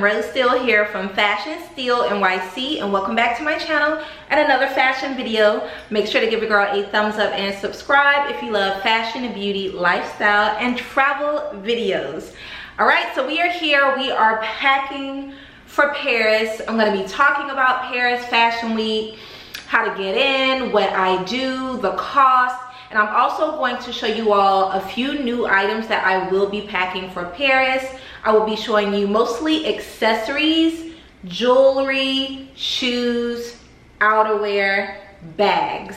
Monroe Steele here from Fashion Steele NYC, and welcome back to my channel and another fashion video. Make sure to give your girl a thumbs up and subscribe if you love fashion and beauty, lifestyle, and travel videos. All right, so we are here. We are packing for Paris. I'm going to be talking about Paris Fashion Week, how to get in, what I do, the cost. And I'm also going to show you all a few new items that I will be packing for Paris. I will be showing you mostly accessories, jewelry, shoes, outerwear, bags.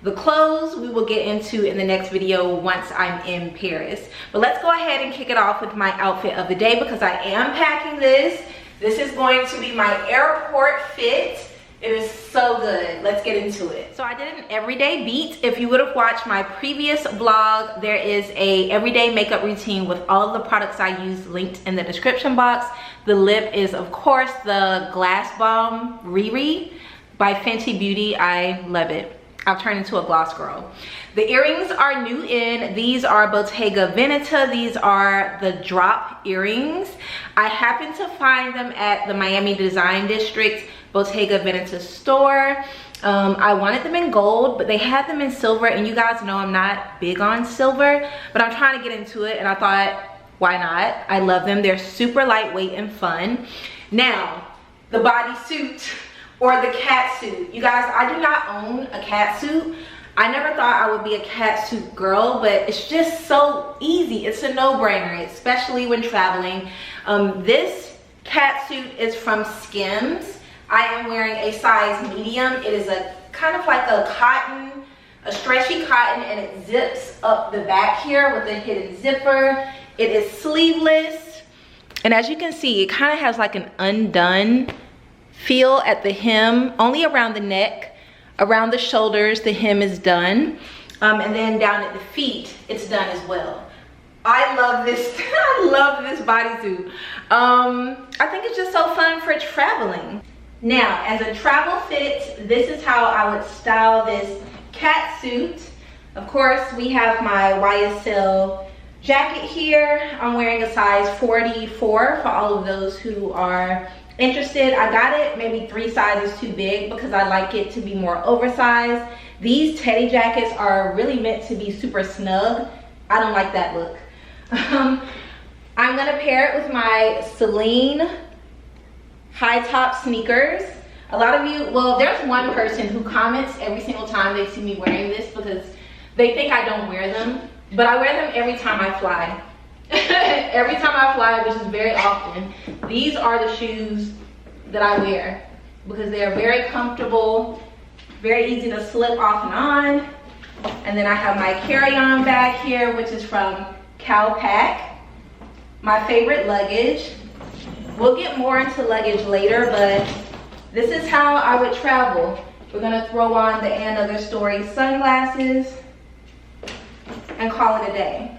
The clothes we will get into in the next video once I'm in Paris. But let's go ahead and kick it off with my outfit of the day because I am packing this. This is going to be my airport fit. It is so good. Let's get into it. So I did an everyday beat. If you would have watched my previous vlog, there is a everyday makeup routine with all of the products I use linked in the description box. The lip is, of course, the Glass Bomb Riri by Fenty Beauty. I love it. I've turned into a gloss girl. The earrings are new in. These are Bottega Veneta. These are the drop earrings. I happened to find them at the Miami Design District Bottega Veneta store. I wanted them in gold, but they had them in silver, and you guys know I'm not big on silver, but I'm trying to get into it, and I thought, why not? I love them. They're super lightweight and fun. Now, the bodysuit or the cat suit. You guys, I do not own a cat suit. I never thought I would be a cat suit girl, but it's just so easy. It's a no-brainer, especially when traveling. This cat suit is from Skims. I am wearing a size medium. It is a kind of like a cotton, a stretchy cotton, and it zips up the back here with a hidden zipper. It is sleeveless, and as you can see, it kind of has like an undone feel at the hem, only around the neck. Around the shoulders, the hem is done, and then down at the feet, it's done as well. I love this. I love this bodysuit. I think it's just so fun for traveling. Now, as a travel fit, this is how I would style this cat suit. Of course, we have my YSL jacket here. I'm wearing a size 44 for all of those who are interested. I got it maybe 3 sizes too big because I like it to be more oversized. These teddy jackets are really meant to be super snug. I don't like that look. I'm gonna pair it with my Celine high top sneakers. A lot of you, well, there's one person who comments every single time they see me wearing this because they think I don't wear them, but I wear them every time I fly. Every time I fly, which is very often. These are the shoes that I wear because they are very comfortable, very easy to slip off and on. And then I have my carry-on bag here, which is from Calpac. My favorite luggage. We'll get more into luggage later, but this is how I would travel. We're gonna throw on the And Other Story sunglasses and call it a day.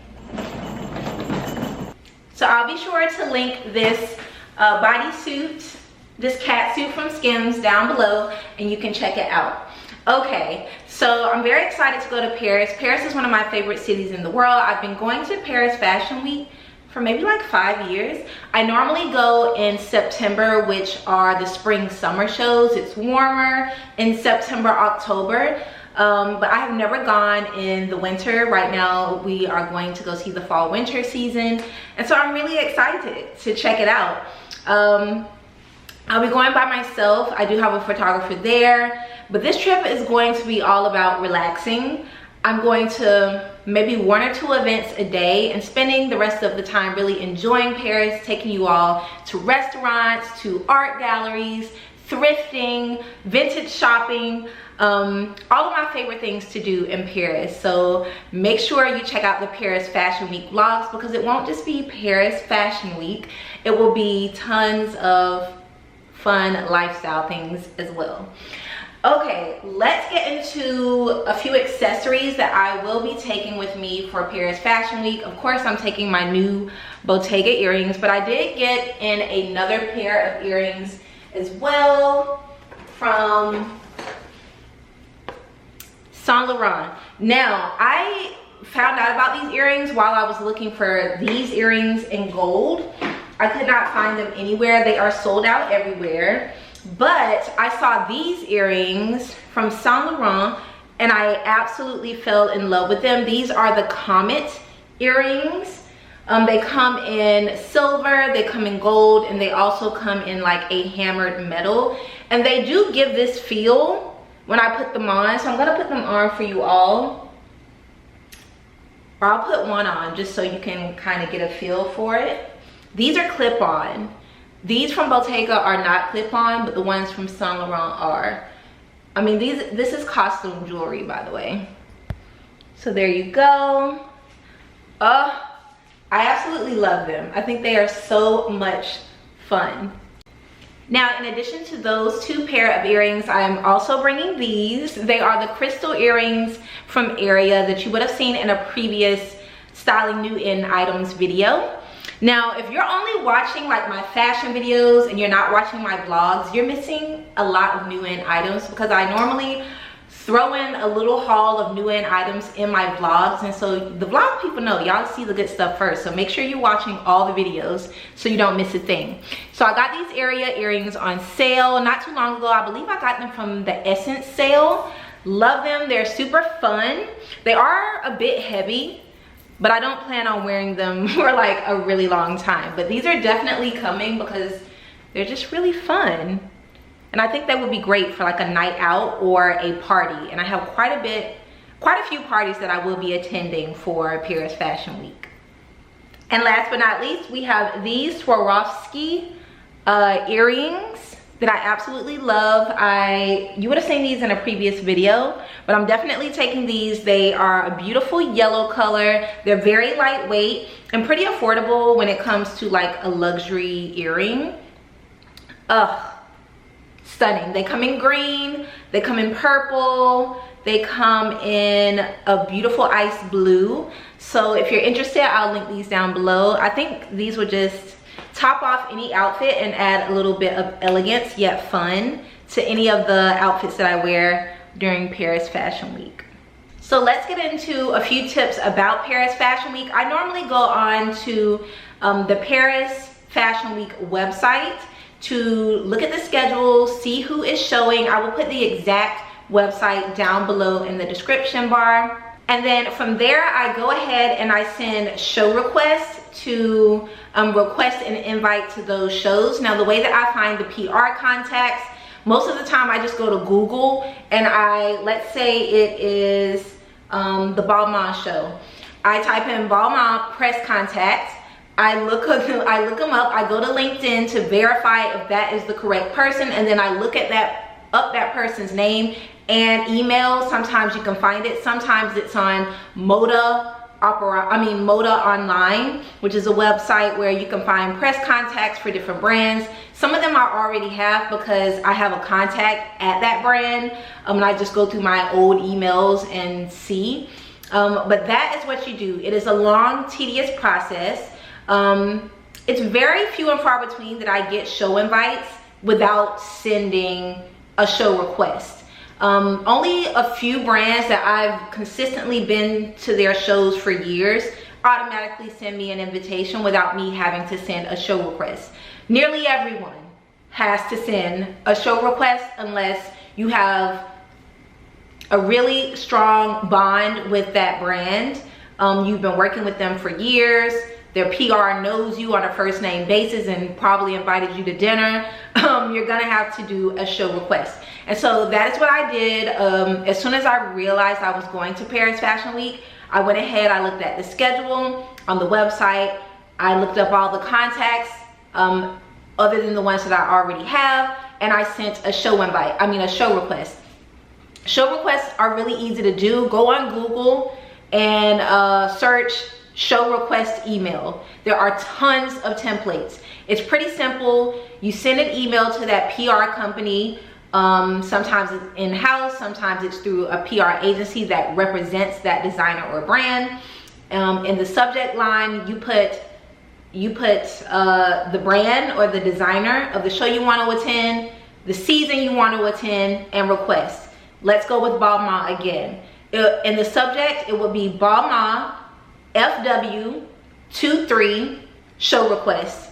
So I'll be sure to link this bodysuit, this cat suit from Skims down below, and you can check it out. Okay, so I'm very excited to go to Paris. Paris is one of my favorite cities in the world. I've been going to Paris Fashion Week for maybe like 5 years. I normally go in September, which are the spring summer shows. It's warmer in September, October. But I have never gone in the winter. Right now we are going to go see the fall winter season, and so I'm really excited to check it out. I'll be going by myself. I do have a photographer there, but this trip is going to be all about relaxing. I'm going to maybe 1 or 2 events a day and spending the rest of the time really enjoying Paris, taking you all to restaurants, to art galleries, thrifting, vintage shopping, all of my favorite things to do in Paris. So make sure you check out the Paris Fashion Week vlogs because it won't just be Paris Fashion Week. It will be tons of fun lifestyle things as well. Okay, let's get into a few accessories that I will be taking with me for Paris Fashion Week. Of course, I'm taking my new Bottega earrings, but I did get in another pair of earrings as well from Saint Laurent. Now, I found out about these earrings while I was looking for these earrings in gold. I could not find them anywhere. They are sold out everywhere. But I saw these earrings from Saint Laurent and I absolutely fell in love with them. These are the Comet earrings. They come in silver, they come in gold, and they also come in like a hammered metal. And they do give this feel when I put them on. So I'm gonna put them on for you all. Or I'll put one on just so you can kind of get a feel for it. These are clip-on. These from Bottega are not clip-on, but the ones from Saint Laurent are. I mean, this is costume jewelry, by the way. So there you go. I absolutely love them. I think they are so much fun. Now, in addition to those two pair of earrings, I am also bringing these. They are the crystal earrings from Area that you would have seen in a previous styling new in items video. Now, if you're only watching like my fashion videos and you're not watching my vlogs, you're missing a lot of new in items because I normally throw in a little haul of new in items in my vlogs, and so the vlog people know y'all see the good stuff first, so make sure you're watching all the videos so you don't miss a thing. So I got these Area earrings on sale not too long ago. I believe I got them from the Essence sale. Love them. They're super fun. They are a bit heavy, but I don't plan on wearing them for like a really long time, but these are definitely coming because they're just really fun. And I think that would be great for like a night out or a party. And I have quite a few parties that I will be attending for Paris Fashion Week. And last but not least, we have these Swarovski earrings that I absolutely love. You would have seen these in a previous video, but I'm definitely taking these. They are a beautiful yellow color. They're very lightweight and pretty affordable when it comes to like a luxury earring. Stunning. They come in green, they come in purple, they come in a beautiful ice blue. So if you're interested, I'll link these down below. I think these would just top off any outfit and add a little bit of elegance yet fun to any of the outfits that I wear during Paris Fashion Week. So let's get into a few tips about Paris Fashion Week. I normally go on to the Paris Fashion Week website to look at the schedule, see who is showing. I will put the exact website down below in the description bar. And then from there, I go ahead and I send show requests to request an invite to those shows. Now, the way that I find the PR contacts, most of the time I just go to Google and let's say it is the Balmain show. I type in Balmain press contacts. I look them up. I go to LinkedIn to verify if that is the correct person, and then I look at that person's name and email. Sometimes you can find it. Sometimes it's on Moda Online, which is a website where you can find press contacts for different brands. Some of them I already have because I have a contact at that brand, and I just go through my old emails and see. But that is what you do. It is a long, tedious process. It's very few and far between that I get show invites without sending a show request. Only a few brands that I've consistently been to their shows for years automatically send me an invitation without me having to send a show request. Nearly everyone has to send a show request unless you have a really strong bond with that brand. You've been working with them for years. Their PR knows you on a first name basis and probably invited you to dinner. You're gonna have to do a show request. And so that is what I did. As soon as I realized I was going to Paris Fashion Week, I went ahead, I looked at the schedule on the website. I looked up all the contacts other than the ones that I already have, and I sent a show request. Show requests are really easy to do. Go on Google and search show request email. There are tons of templates. It's pretty simple. You send an email to that PR company. Sometimes it's in-house, sometimes it's through a PR agency that represents that designer or brand. In the subject line, you put the brand or the designer of the show you want to attend, the season you want to attend, and request. Let's go with Balmain again. In the subject, it would be Balmain FW23 show request.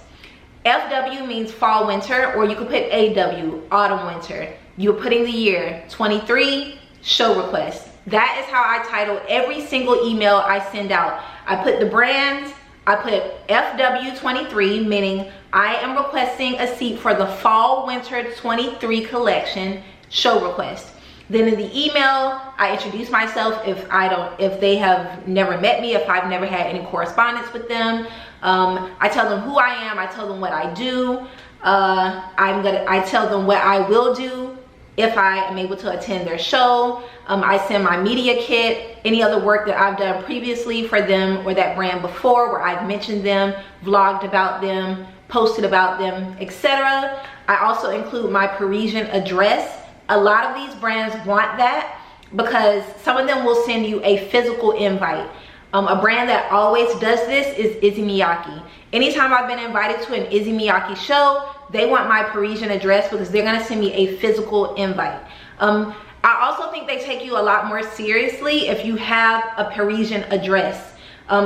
FW means fall winter, or you could put AW, autumn winter. You're putting the year 23, show request. That is how I title every single email I send out. I put the brand, I put FW23, meaning I am requesting a seat for the fall winter 23 collection, show request. Then in the email, I introduce myself if they have never met me, if I've never had any correspondence with them. I tell them who I am, I tell them what I do. I tell them what I will do if I am able to attend their show. I send my media kit, any other work that I've done previously for them or that brand before, where I've mentioned them, vlogged about them, posted about them, etc. I also include my Parisian address. A lot of these brands want that because some of them will send you a physical invite. A brand that always does this is Issey Miyake. Anytime I've been invited to an Issey Miyake show, they want my Parisian address because they're gonna send me a physical invite. I also think they take you a lot more seriously if you have a Parisian address.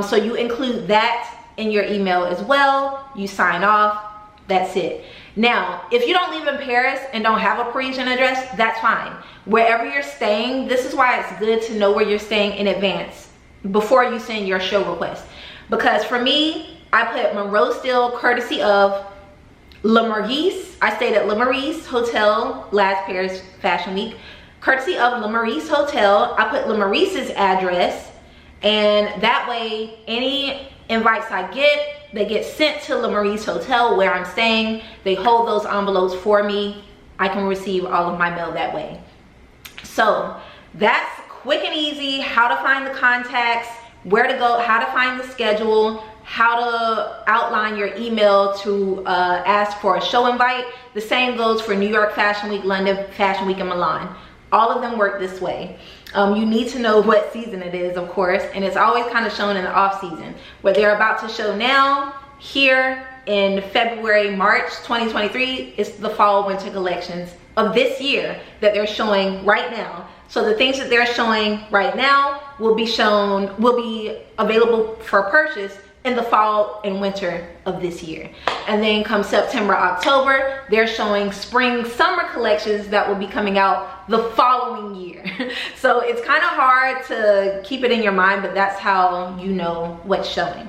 So you include that in your email as well. You sign off, that's it. Now, if you don't live in Paris and don't have a Parisian address, that's fine. Wherever you're staying, this is why it's good to know where you're staying in advance before you send your show request. Because for me, I put MONROE STEELE courtesy of Le Maurice. I stayed at Le Maurice Hotel last Paris Fashion Week. Courtesy of Le Maurice Hotel, I put Le Maurice's address, and that way any invites I get, they get sent to Le Maurice Hotel where I'm staying. They hold those envelopes for me. I can receive all of my mail that way. So that's quick and easy, how to find the contacts, where to go, how to find the schedule, how to outline your email to ask for a show invite. The same goes for New York Fashion Week, London Fashion Week, and Milan. All of them work this way. You need to know what season it is, of course, and it's always kind of shown in the off season. What they're about to show now, here in February, March 2023, is the fall winter collections of this year that they're showing right now. So the things that they're showing right now will be available for purchase in the fall and winter of this year. And then come September, October, they're showing spring, summer collections that will be coming out the following year. So it's kind of hard to keep it in your mind, but that's how you know what's showing.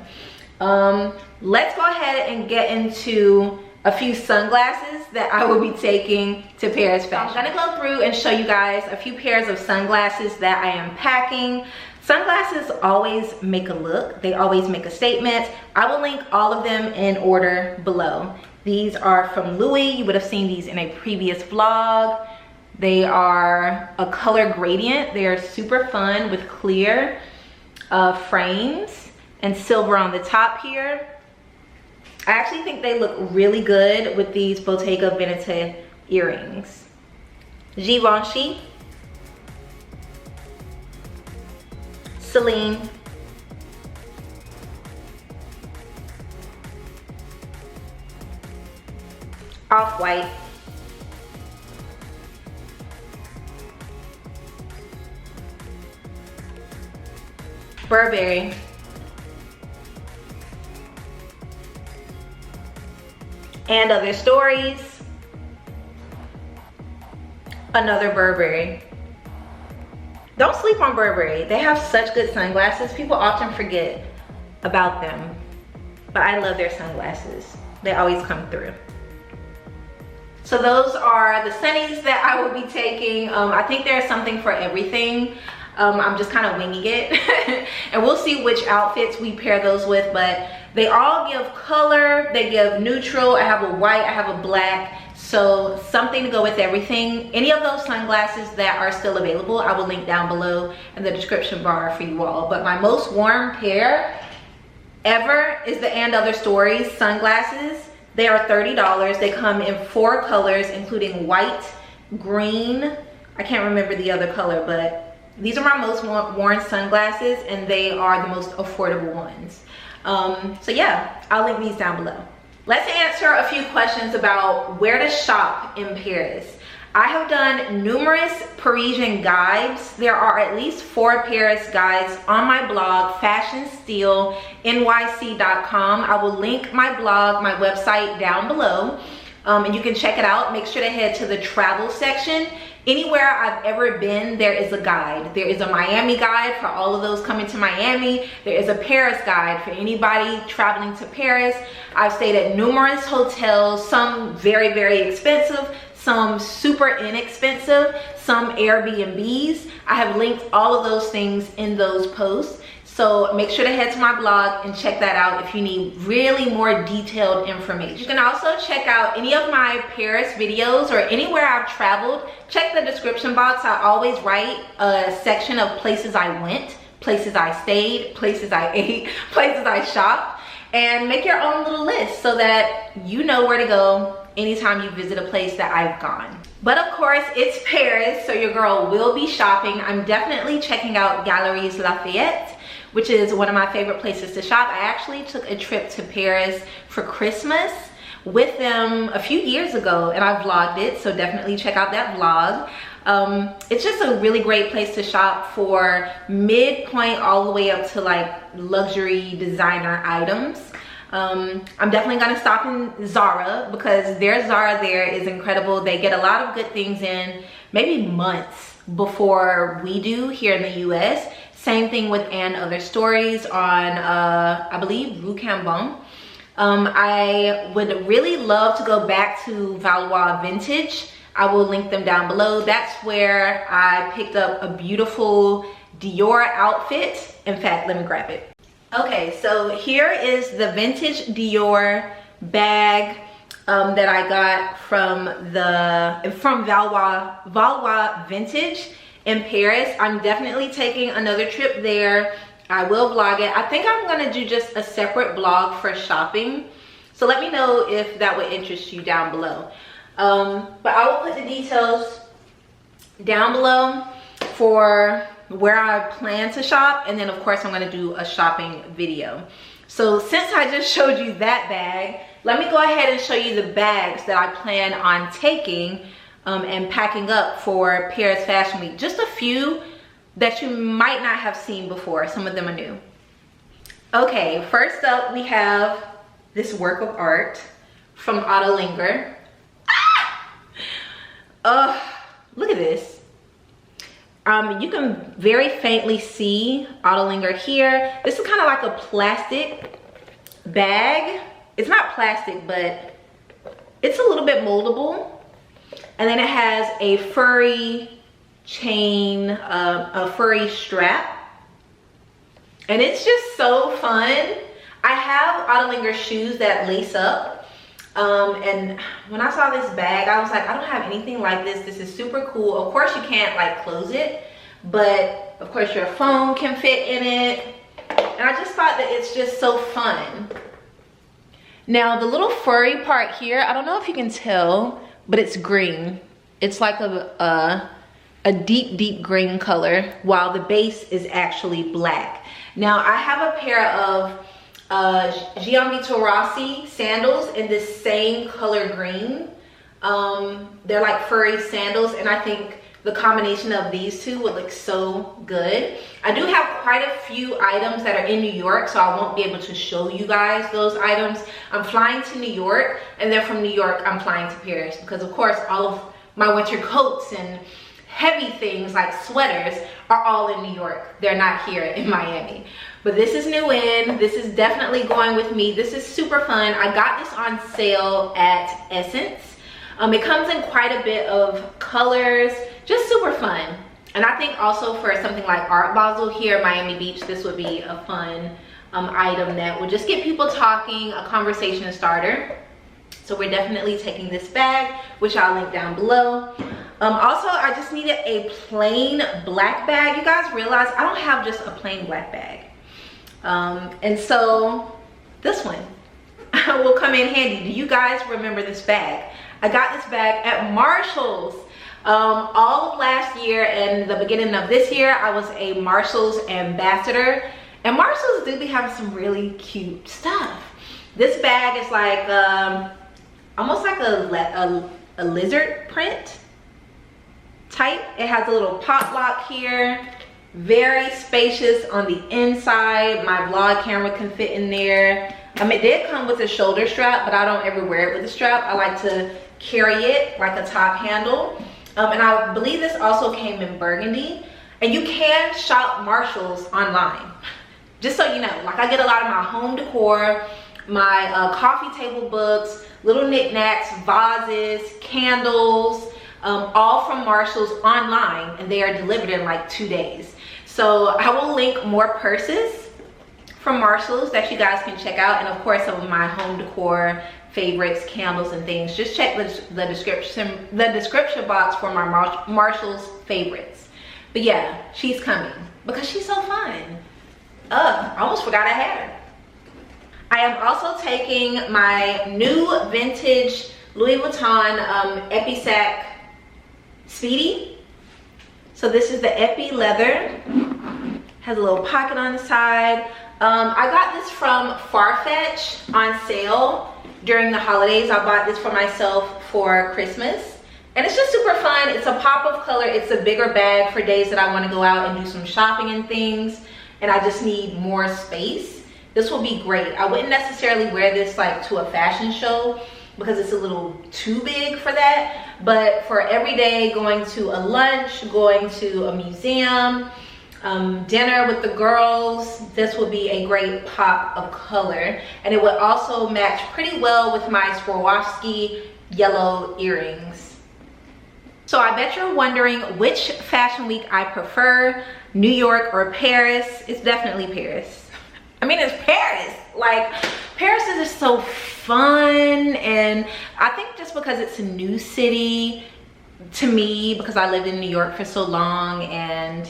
Let's go ahead and get into a few sunglasses that I will be taking to Paris Fashion. I'm gonna go through and show you guys a few pairs of sunglasses that I am packing. Sunglasses always make a look. They always make a statement. I will link all of them in order below. These are from Louis. You would have seen these in a previous vlog. They are a color gradient. They are super fun with clear frames and silver on the top here. I actually think they look really good with these Bottega Veneta earrings. Givenchy, Celine, Off-White, Burberry, and Other Stories, another Burberry. Don't sleep on Burberry. They have such good sunglasses. People often forget about them, but I love their sunglasses. They always come through. So those are the sunnies that I will be taking. I think there's something for everything. I'm just kind of winging it. And we'll see which outfits we pair those with, but they all give color, they give neutral. I have a white, I have a black, so something to go with everything. Any of those sunglasses that are still available, I will link down below in the description bar for you all. But my most worn pair ever is the And Other Stories sunglasses. They are $30. They come in 4 colors, including white, green, I can't remember the other color, but these are my most worn sunglasses, and they are the most affordable ones. So yeah, I'll link these down below. Let's answer a few questions about where to shop in Paris. I have done numerous Parisian guides. There are at least 4 Paris guides on my blog, FashionSteeleNYC.com. I will link my blog, my website down below, and you can check it out. Make sure to head to the travel section. Anywhere I've ever been, there is a guide. There is a Miami guide for all of those coming to Miami. There is a Paris guide for anybody traveling to Paris. I've stayed at numerous hotels, some very, very expensive, some super inexpensive, some Airbnbs. I have linked all of those things in those posts. So make sure to head to my blog and check that out if you need really more detailed information. You can also check out any of my Paris videos or anywhere I've traveled. Check the description box. I always write a section of places I went, places I stayed, places I ate, places I shopped, and make your own little list so that you know where to go anytime you visit a place that I've gone. But of course, it's Paris, so your girl will be shopping. I'm definitely checking out Galeries Lafayette, which is one of my favorite places to shop. I actually took a trip to Paris for Christmas with them a few years ago, and I vlogged it, so definitely check out that vlog. It's just a really great place to shop for midpoint all the way up to like luxury designer items. I'm definitely gonna stop in Zara because their Zara there is incredible. They get a lot of good things in maybe months before we do here in the US. Same thing with And Other Stories on, I believe, Rue Cambon. I would really love to go back to Valois Vintage. I will link them down below. That's where I picked up a beautiful Dior outfit. In fact, let me grab it. Okay, so here is the vintage Dior bag that I got from Valois Vintage in Paris. I'm definitely taking another trip there. I will vlog it. I think I'm gonna do just a separate vlog for shopping. So let me know if that would interest you down below. But I will put the details down below for where I plan to shop, and then of course I'm going to do a shopping video. So since I just showed you that bag, let me go ahead and show you the bags that I plan on taking and packing up for Paris Fashion Week. Just a few that you might not have seen before. Some of them are new. Okay, first up we have this work of art from OUTERWEAR. Look at this. You can very faintly see OUTERWEAR here. This is kind of like a plastic bag. It's not plastic, but it's a little bit moldable. And then it has a furry chain, a furry strap. And it's just so fun. I have OUTERWEAR shoes that lace up. And when I saw this bag, I was like, I don't have anything like this. This is super cool. Of course, you can't like close it, but of course your phone can fit in it. And I just thought that it's just so fun. Now the little furry part here, I don't know if you can tell, but it's green. It's like a deep, deep green color, while the base is actually black. Now I have a pair of Givenchy sandals in this same color green. They're like furry sandals, and I think the combination of these two would look so good. I do have quite a few items that are in New York, so I won't be able to show you guys those items. I'm flying to New York, and then from New York I'm flying to Paris because of course all of my winter coats and heavy things like sweaters are all in New York. They're not here in Miami. But this is new in. This is definitely going with me. This is super fun. I got this on sale at Essence. It comes in quite a bit of colors. Just super fun. And I think also for something like Art Basel here in Miami Beach, this would be a fun item that would just get people talking, a conversation starter. So we're definitely taking this bag, which I'll link down below. Also, I just needed a plain black bag. You guys realize I don't have just a plain black bag. And so this one will come in handy. Do you guys remember this bag? I got this bag at Marshall's. All of last year and the beginning of this year, I was a Marshall's ambassador. And Marshall's do be having some really cute stuff. This bag is like almost like a lizard print. type. It has a little pop lock here. Very spacious on the inside. My vlog camera can fit in there. It did come with a shoulder strap, but I don't ever wear it with a strap. I like to carry it like a top handle. And I believe this also came in burgundy. And you can shop Marshalls online. Just so you know, like I get a lot of my home decor, my coffee table books, little knickknacks, vases, candles, all from Marshalls online, and they are delivered in like 2 days. So I will link more purses from Marshalls that you guys can check out, and of course some of my home decor favorites, candles and things. Just check the description box for my Marshalls favorites. But yeah, she's coming because she's so fun. I almost forgot I had her. I am also taking my new vintage Louis Vuitton Epi-Sac Speedy. So this is the Epi leather. Has a little pocket on the side. I got this from Farfetch on sale during the holidays. I bought this for myself for Christmas. And it's just super fun. It's a pop of color. It's a bigger bag for days that I want to go out and do some shopping and things, and I just need more space. This will be great. I wouldn't necessarily wear this like to a fashion show because it's a little too big for that, but for every day, going to a lunch, going to a museum, dinner with the girls, this will be a great pop of color. And it would also match pretty well with my Swarovski yellow earrings. So I bet you're wondering which fashion week I prefer, New York or Paris. It's definitely Paris. I mean, it's Paris. Like, Paris is just so fun, and I think just because it's a new city to me, because I lived in New York for so long, and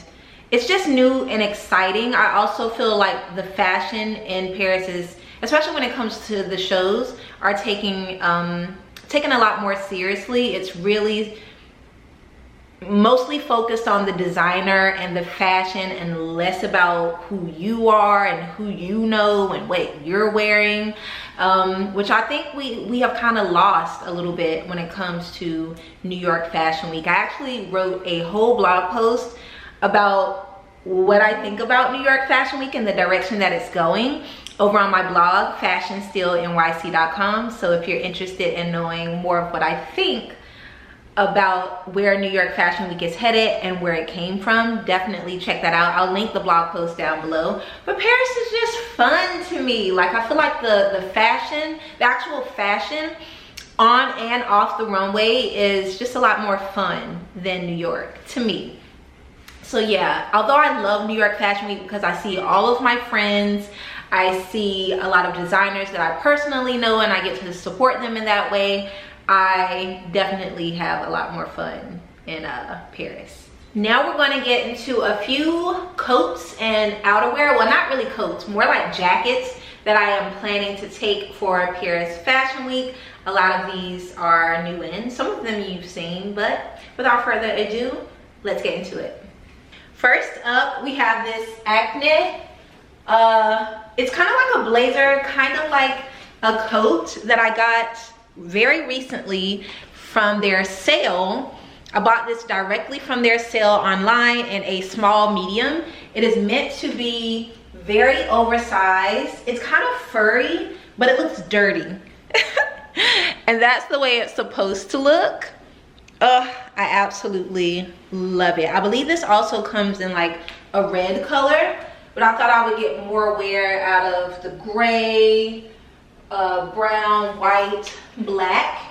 it's just new and exciting. I also feel like the fashion in Paris is, especially when it comes to the shows, are taken a lot more seriously. It's really mostly focused on the designer and the fashion and less about who you are and who you know and what you're wearing, which I think we have kind of lost a little bit when it comes to New York Fashion Week. I actually wrote a whole blog post about what I think about New York Fashion Week and the direction that it's going over on my blog, FashionSteeleNYC.com. So if you're interested in knowing more of what I think about where New York Fashion Week is headed and where it came from, definitely check that out. I'll link the blog post down below. But Paris is just fun to me. Like, I feel like the fashion, the actual fashion on and off the runway is just a lot more fun than New York to me. So yeah, although I love New York Fashion Week because I see all of my friends, I see a lot of designers that I personally know, and I get to support them in that way, I definitely have a lot more fun in Paris. Now we're going to get into a few coats and outerwear. Well, not really coats, more like jackets that I am planning to take for Paris Fashion Week. A lot of these are new in, some of them you've seen, but without further ado, let's get into it. First up, we have this Acne. It's kind of like a blazer, kind of like a coat that I got very recently from their sale. I bought this directly from their sale online in a small medium. It is meant to be very oversized. It's kind of furry, but it looks dirty. And that's the way it's supposed to look. I absolutely love it. I believe this also comes in like a red color, but I thought I would get more wear out of the gray, brown, white, black.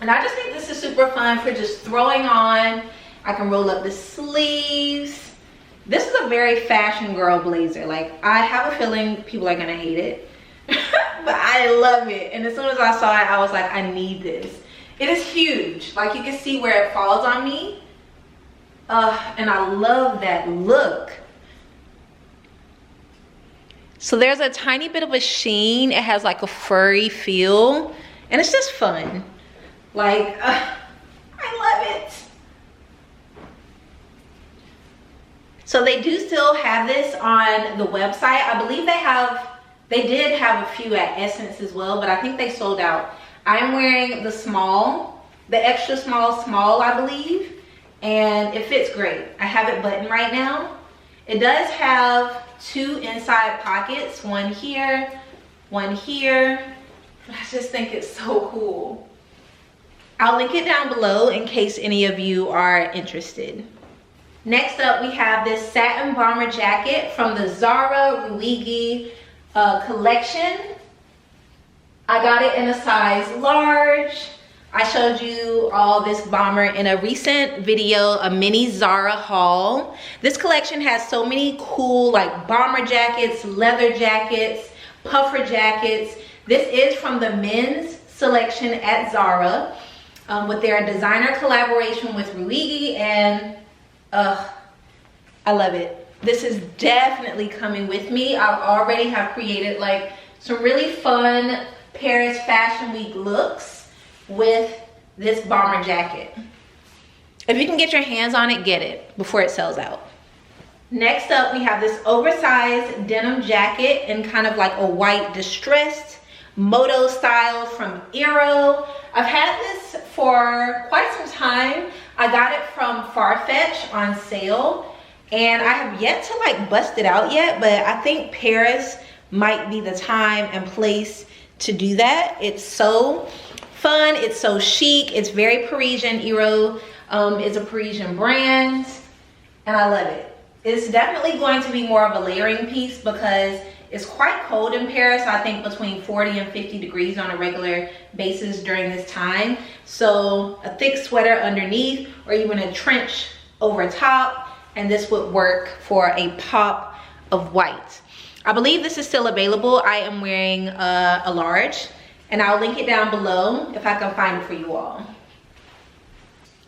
And I just think this is super fun for just throwing on. I can roll up the sleeves. This is a very fashion girl blazer. Like, I have a feeling people are gonna hate it, but I love it. And as soon as I saw it, I was like, I need this. It is huge. Like, you can see where it falls on me. And I love that look. So there's a tiny bit of a sheen. It has like a furry feel, and it's just fun. Like, I love it. So they do still have this on the website. I believe they did have a few at Essence as well, but I think they sold out. I'm wearing the small, the extra small, I believe. and it fits great. I have it buttoned right now. It does have 2 inside pockets, one here, one here. I just think it's so cool. I'll link it down below in case any of you are interested. Next up, we have this satin bomber jacket from the Zara Ruigi collection. I got it in a size large. I showed you all this bomber in a recent video, a mini Zara haul. This collection has so many cool like bomber jackets, leather jackets, puffer jackets. This is from the men's selection at Zara with their designer collaboration with Ruigi, and I love it. This is definitely coming with me. I already have created like some really fun Paris Fashion Week looks with this bomber jacket. If you can get your hands on it, get it before it sells out. Next up, we have this oversized denim jacket in kind of like a white distressed moto style from Eero. I've had this for quite some time. I got it from Farfetch on sale, and I have yet to like bust it out yet, but I think Paris might be the time and place to do that. It's so fun, it's so chic, it's very Parisian. Eero is a Parisian brand, and I love it. It's definitely going to be more of a layering piece because it's quite cold in Paris. I think between 40 and 50 degrees on a regular basis during this time. So a thick sweater underneath or even a trench over top, and this would work for a pop of white. I believe this is still available. I am wearing a large, and I'll link it down below if I can find it for you all.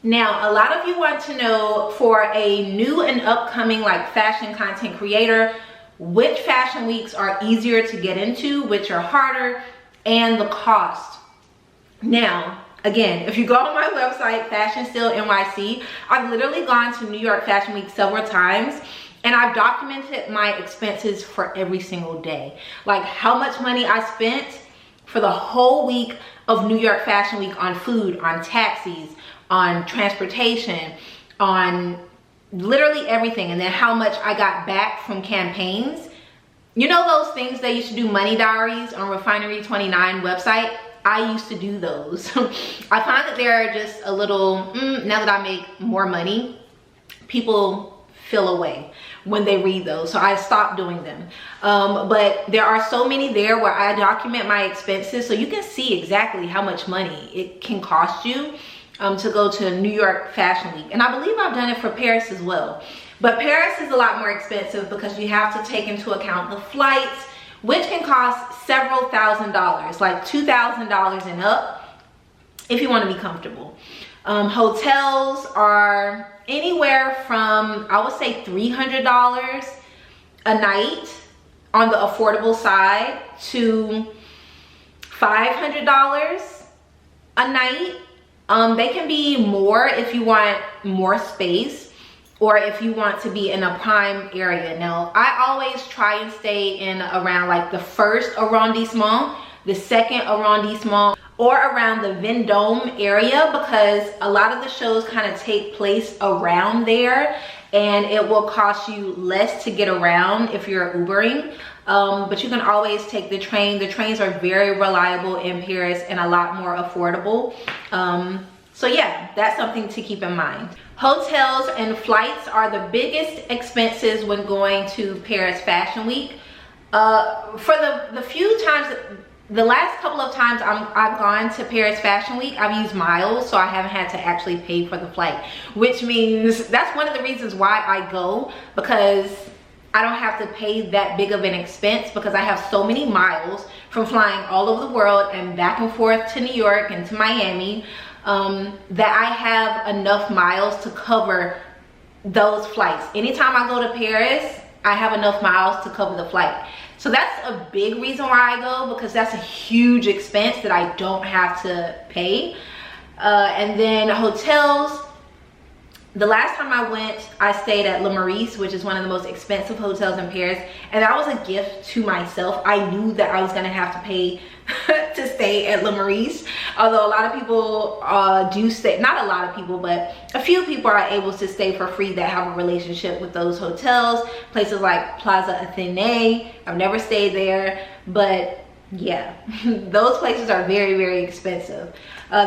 Now, a lot of you want to know, for a new and upcoming like fashion content creator, which fashion weeks are easier to get into, which are harder, and the cost. Now, again, if you go on my website, Fashion Steele NYC, I've literally gone to New York Fashion Week several times, and I've documented my expenses for every single day. Like how much money I spent for the whole week of New York Fashion Week on food, on taxis, on transportation, on literally everything, and then how much I got back from campaigns. You know those things they used to do money diaries on Refinery 29 website? I used to do those. I find that they're just a little, now that I make more money, people feel away when they read those, so I stopped doing them. But there are so many there where I document my expenses, so you can see exactly how much money it can cost you to go to New York Fashion Week. And I believe I've done it for Paris as well. But Paris is a lot more expensive because you have to take into account the flights, which can cost several $1,000s, like $2,000 and up if you want to be comfortable. Hotels are anywhere from, I would say, $300 a night on the affordable side to $500 a night. They can be more if you want more space or if you want to be in a prime area. Now, I always try and stay in around like the first arrondissement, the second arrondissement, or around the Vendôme area, because a lot of the shows kind of take place around there, and it will cost you less to get around if you're Ubering. But you can always take the train. The trains are very reliable in Paris and a lot more affordable. So yeah, that's something to keep in mind. Hotels and flights are the biggest expenses when going to Paris Fashion Week. For the few times, the last couple of times I've gone to Paris Fashion Week, I've used miles, so I haven't had to actually pay for the flight, which means that's one of the reasons why I go, because I don't have to pay that big of an expense because I have so many miles from flying all over the world and back and forth to New York and to Miami, that I have enough miles to cover those flights. Anytime I go to Paris, I have enough miles to cover the flight. So that's a big reason why I go, because that's a huge expense that I don't have to pay. And then hotels, The last time I went, I stayed at Le Maurice, which is one of the most expensive hotels in Paris, and that was a gift to myself. I knew that I was gonna have to pay to stay at Le Maurice, although a lot of people do stay, not a lot of people, but a few people are able to stay for free that have a relationship with those hotels. Places like Plaza Athénée, I've never stayed there, but yeah, those places are very, very expensive.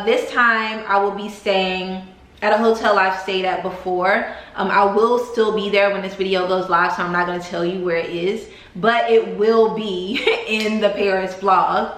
This time I will be staying at a hotel I've stayed at before. I will still be there when this video goes live, so I'm not going to tell you where it is, but it will be in the Paris vlog.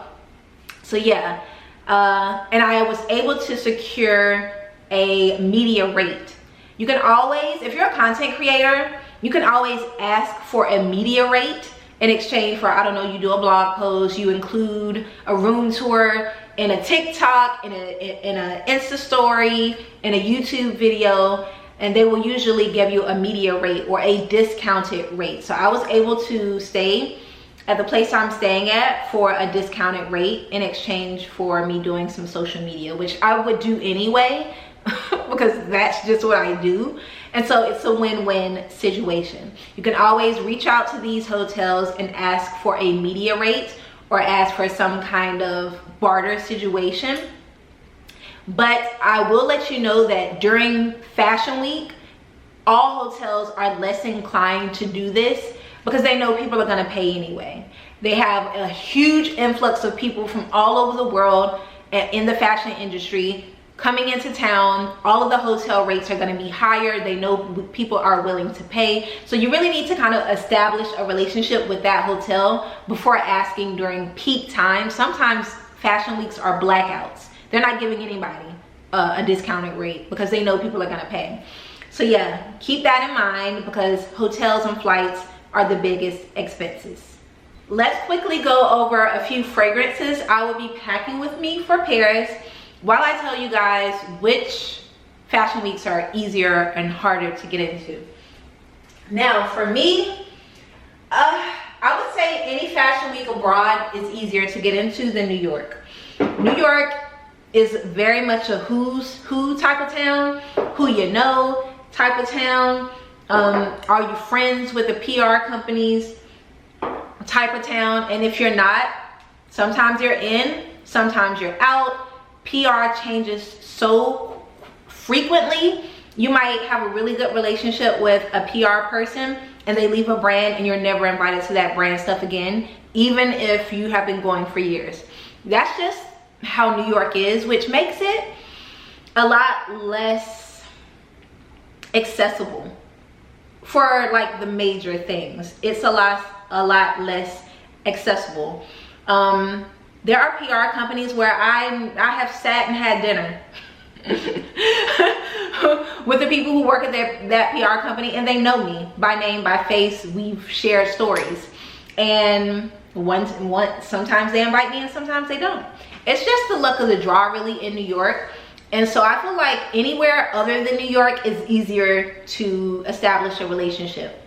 So yeah, and I was able to secure a media rate. You can always, if you're a content creator, you can always ask for a media rate in exchange for, I don't know, you do a blog post, you include a room tour in a TikTok, in a Insta story, in a YouTube video, and they will usually give you a media rate or a discounted rate. So I was able to stay at the place I'm staying at for a discounted rate in exchange for me doing some social media, which I would do anyway because that's just what I do. And so it's a win-win situation. You can always reach out to these hotels and ask for a media rate or ask for some kind of barter situation. But I will let you know that during Fashion Week, all hotels are less inclined to do this because they know people are gonna pay anyway. They have a huge influx of people from all over the world in the fashion industry coming into town. All of the hotel rates are going to be higher. They know people are willing to pay. So you really need to kind of establish a relationship with that hotel before asking during peak time. Sometimes fashion weeks are blackouts. They're not giving anybody a discounted rate because they know people are going to pay. So yeah, keep that in mind because hotels and flights are the biggest expenses. Let's quickly go over a few fragrances I will be packing with me for Paris, while I tell you guys which fashion weeks are easier and harder to get into. Now for me, I would say any fashion week abroad is easier to get into than New York. New York is very much a who's who type of town, who you know type of town. Are you friends with the PR companies type of town? And if you're not, sometimes you're in, sometimes you're out. PR changes so frequently. You might have a really good relationship with a PR person and they leave a brand and you're never invited to that brand stuff again, even if you have been going for years. That's just how New York is, which makes it a lot less accessible for like the major things. It's a lot less accessible. There are PR companies where I have sat and had dinner with the people who work at that PR company, and they know me by name, by face. We've shared stories, and sometimes they invite me and sometimes they don't. It's just the luck of the draw really in New York. And so I feel like anywhere other than New York is easier to establish a relationship.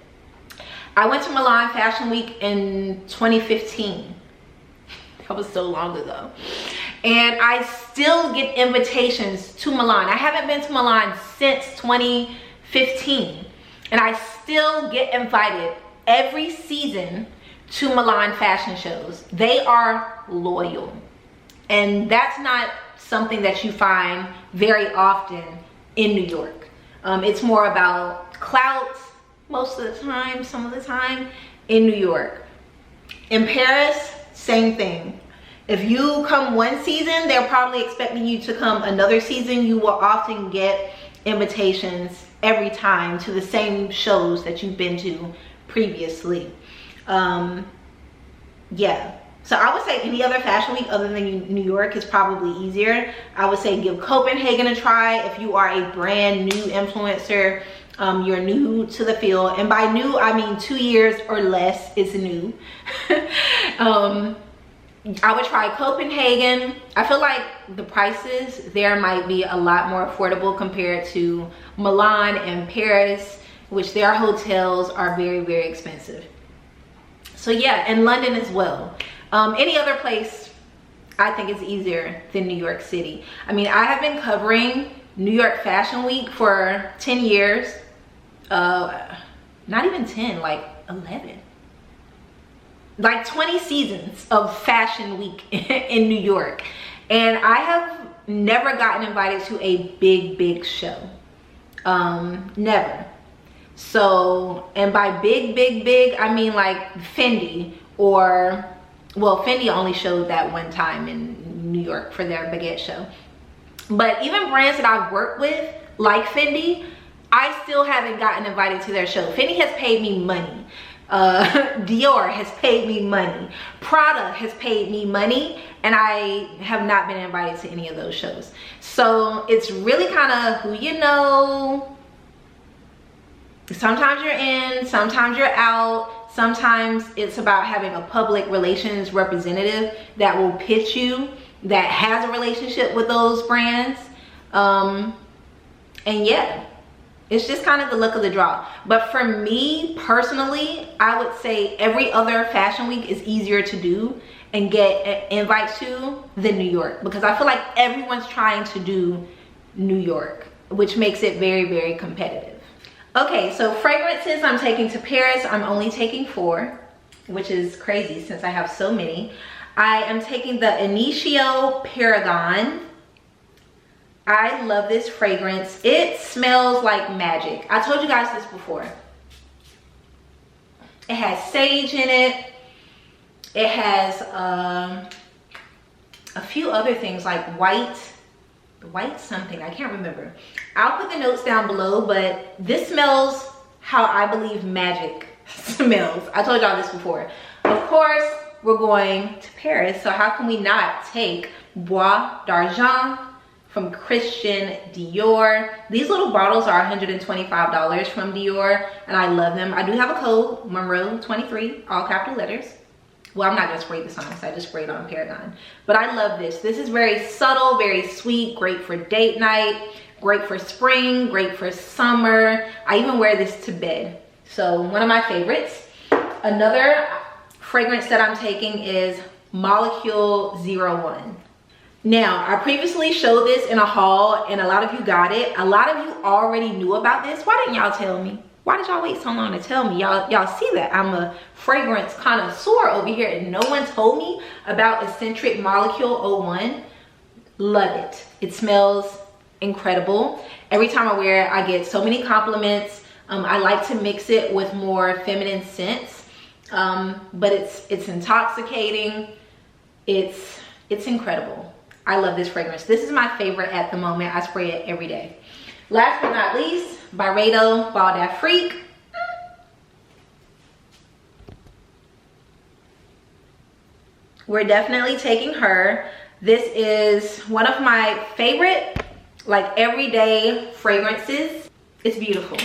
I went to Milan Fashion Week in 2015. That was so long ago. And I still get invitations to Milan. I haven't been to Milan since 2015. And I still get invited every season to Milan fashion shows. They are loyal. And that's not something that you find very often in New York. It's more about clout most of the time, some of the time in New York. In Paris, same thing. If you come one season, they're probably expecting you to come another season. You will often get invitations every time to the same shows that you've been to previously. Yeah. So I would say any other fashion week other than New York is probably easier. I would say give Copenhagen a try if you are a brand new influencer. You're new to the field, and by new I mean 2 years or less is new. I would try Copenhagen. I feel like the prices there might be a lot more affordable compared to Milan and Paris, which their hotels are very, very expensive. So yeah, and London as well. Any other place I think is easier than New York City. I mean, I have been covering New York Fashion Week for 10 years. Not even 10, like 11. Like 20 seasons of Fashion Week in New York. And I have never gotten invited to a big show. Never. So, and by big, I mean like Fendi, or, well, Fendi only showed that one time in New York for their baguette show. But even brands that I've worked with, like Fendi, I still haven't gotten invited to their show. Fendi has paid me money. Dior has paid me money. Prada has paid me money, and I have not been invited to any of those shows. So it's really kind of who you know. Sometimes you're in, sometimes you're out. Sometimes it's about having a public relations representative that will pitch you, that has a relationship with those brands. And yeah, it's just kind of the look of the draw. But for me personally, I would say every other fashion week is easier to do and get invites to than New York, because I feel like everyone's trying to do New York, which makes it very competitive. Okay, so fragrances I'm taking to Paris. I'm only taking 4, which is crazy since I have so many. I am taking the Initio Paragon. I love this fragrance. It smells like magic. I told you guys this before. It has sage in it. It has a few other things like white something, I can't remember. I'll put the notes down below, but this smells how I believe magic smells. I told y'all this before. Of course, we're going to Paris, so how can we not take Bois d'Argent from Christian Dior. These little bottles are $125 from Dior, and I love them. I do have a code, MONROE23, all capital letters. Well, I'm not gonna spray this on, so I just sprayed on Paragon. But I love this. This is very subtle, very sweet, great for date night, great for spring, great for summer. I even wear this to bed. So one of my favorites. Another fragrance that I'm taking is Molecule 01. Now, I previously showed this in a haul and a lot of you got it. A lot of you already knew about this. Why didn't y'all tell me? Why did y'all wait so long to tell me? Y'all see that I'm a fragrance connoisseur over here and no one told me about Eccentric Molecule 01. Love it. It smells incredible. Every time I wear it, I get so many compliments. I like to mix it with more feminine scents, but it's intoxicating. It's incredible. I love this fragrance. This is my favorite at the moment. I spray it every day. Last but not least, Byredo Ball d'Afrique. We're definitely taking her. This is one of my favorite, like, everyday fragrances. It's beautiful.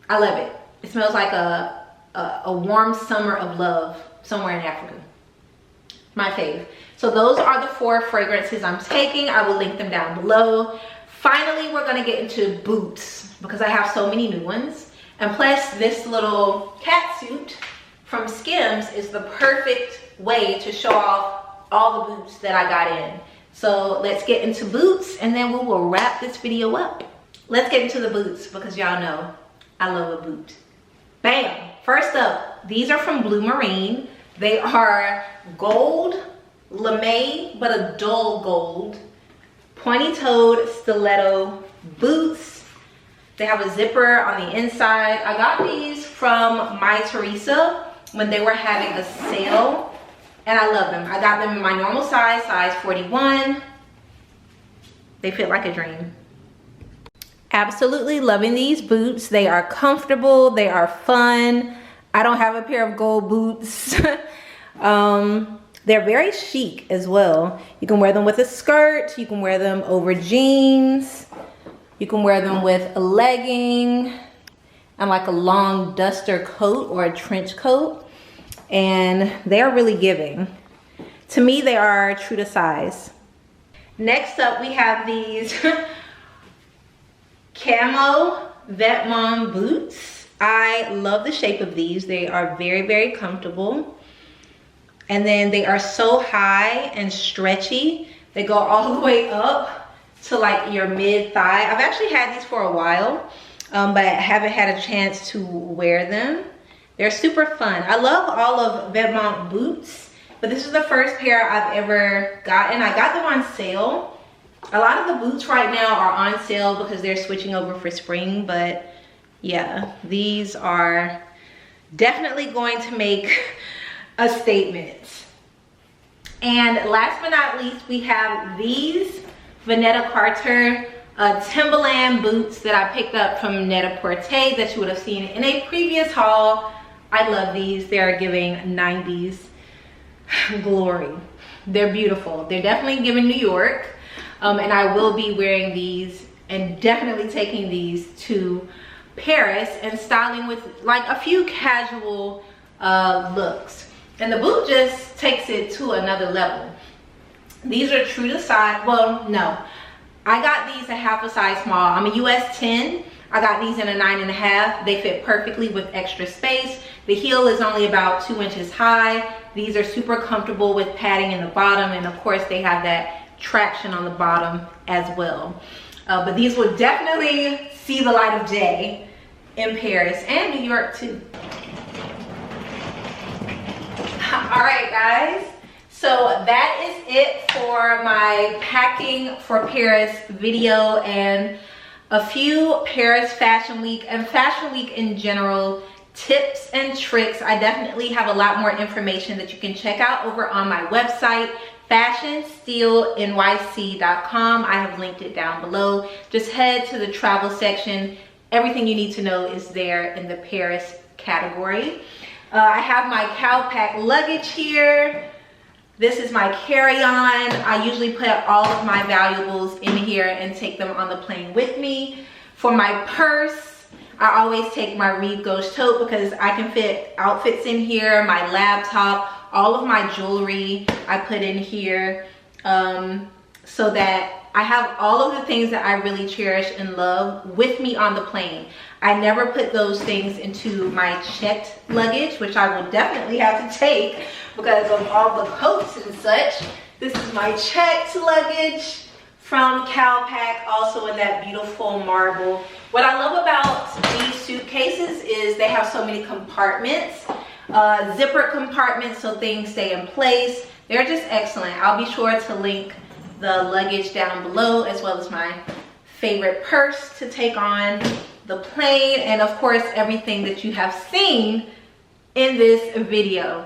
I love it. It smells like a warm summer of love somewhere in Africa. My fave. So those are the 4 fragrances I'm taking. I will link them down below. Finally, we're gonna get into boots because I have so many new ones. And plus, this little cat suit from Skims is the perfect way to show off all the boots that I got in. So let's get into boots and then we will wrap this video up. Let's get into the boots because y'all know I love a boot. Bam! First up, these are from Blue Marine. They are gold lame, but a dull gold, pointy-toed stiletto boots. They have a zipper on the inside. I got these from My Teresa when they were having a sale, and I love them. I got them in my normal size, size 41. They fit like a dream. Absolutely loving these boots. They are comfortable, they are fun. I don't have a pair of gold boots. They're very chic as well. You can wear them with a skirt, you can wear them over jeans, you can wear them with a legging and like a long duster coat or a trench coat. And they are really giving. To me, they are true to size. Next up, we have these camo Vetements boots. I love the shape of these. They are very, very comfortable. And then they are so high and stretchy. They go all the way up to like your mid thigh. I've actually had these for a while, but I haven't had a chance to wear them. They're super fun. I love all of Vetements boots, but this is the first pair I've ever gotten. I got them on sale. A lot of the boots right now are on sale because they're switching over for spring, but yeah, these are definitely going to make a statement. And last but not least, we have these Vanetta Carter Timberland boots that I picked up from Net-a-Porter that you would have seen in a previous haul. I love these. They're giving 90s glory. They're beautiful. They're definitely giving New York. And I will be wearing these and definitely taking these to Paris and styling with like a few casual looks. And the boot just takes it to another level. These are true to size. Well, no, I got these a half a size small. I'm a US 10. I got these in a 9.5. They fit perfectly with extra space. The heel is only about 2 inches high. These are super comfortable with padding in the bottom, and of course they have that traction on the bottom as well. But these will definitely see the light of day in Paris and New York too. All right, guys, so that is it for my packing for Paris video and a few Paris Fashion Week and Fashion Week in general tips and tricks. I definitely have a lot more information that you can check out over on my website, FashionSteeleNYC.com. I have linked it down below. Just head to the travel section. Everything you need to know is there in the Paris category. I have my Calpac luggage here. This is my carry-on. I usually put all of my valuables in here and take them on the plane with me. For my purse, I always take my Reed Ghost tote because I can fit outfits in here, my laptop, all of my jewelry I put in here, so that I have all of the things that I really cherish and love with me on the plane. I never put those things into my checked luggage, which I will definitely have to take because of all the coats and such. This is my checked luggage from Calpac, also in that beautiful marble. What I love about these suitcases is they have so many compartments, zipper compartments, so things stay in place. They're just excellent. I'll be sure to link the luggage down below, as well as my favorite purse to take on the plane, and of course everything that you have seen in this video.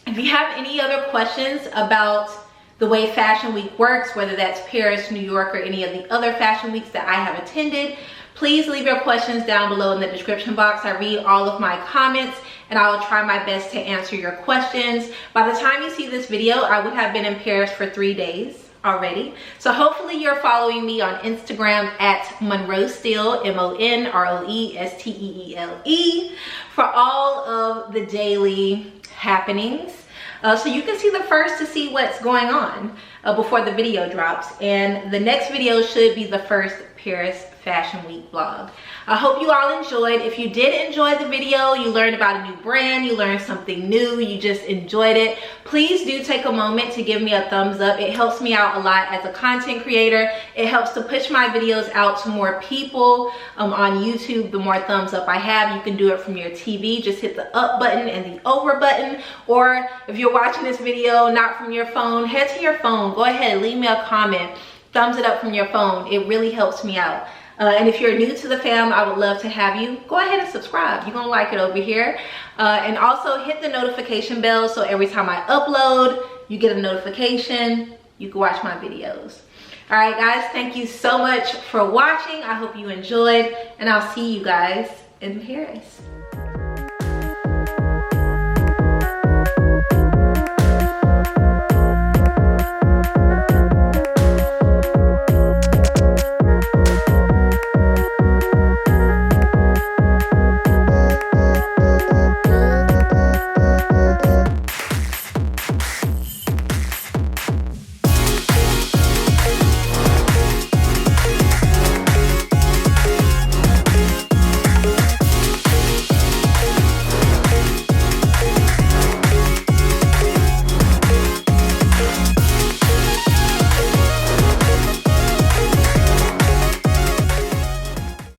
If you have any other questions about the way Fashion Week works, whether that's Paris, New York, or any of the other Fashion Weeks that I have attended, please leave your questions down below in the description box. I read all of my comments and I will try my best to answer your questions. By the time you see this video, I would have been in Paris for 3 days already. So hopefully you're following me on Instagram at MONROE STEELE, MONROESTEELE, for all of the daily happenings. So you can see the first to see what's going on before the video drops. And the next video should be the first Paris Fashion Week vlog. I hope you all enjoyed. If you did enjoy the video, you learned about a new brand, you learned something new, you just enjoyed it, please do take a moment to give me a thumbs up. It helps me out a lot as a content creator. It helps to push my videos out to more people on YouTube. The more thumbs up I have, you can do it from your TV. Just hit the up button and the over button. Or if you're watching this video not from your phone, head to your phone. Go ahead, leave me a comment. Thumbs it up from your phone. It really helps me out. And if you're new to the fam, I would love to have you. Go ahead and subscribe. You're gonna like it over here. And also hit the notification bell so every time I upload, you get a notification. You can watch my videos. All right, guys, thank you so much for watching. I hope you enjoyed, and I'll see you guys in Paris.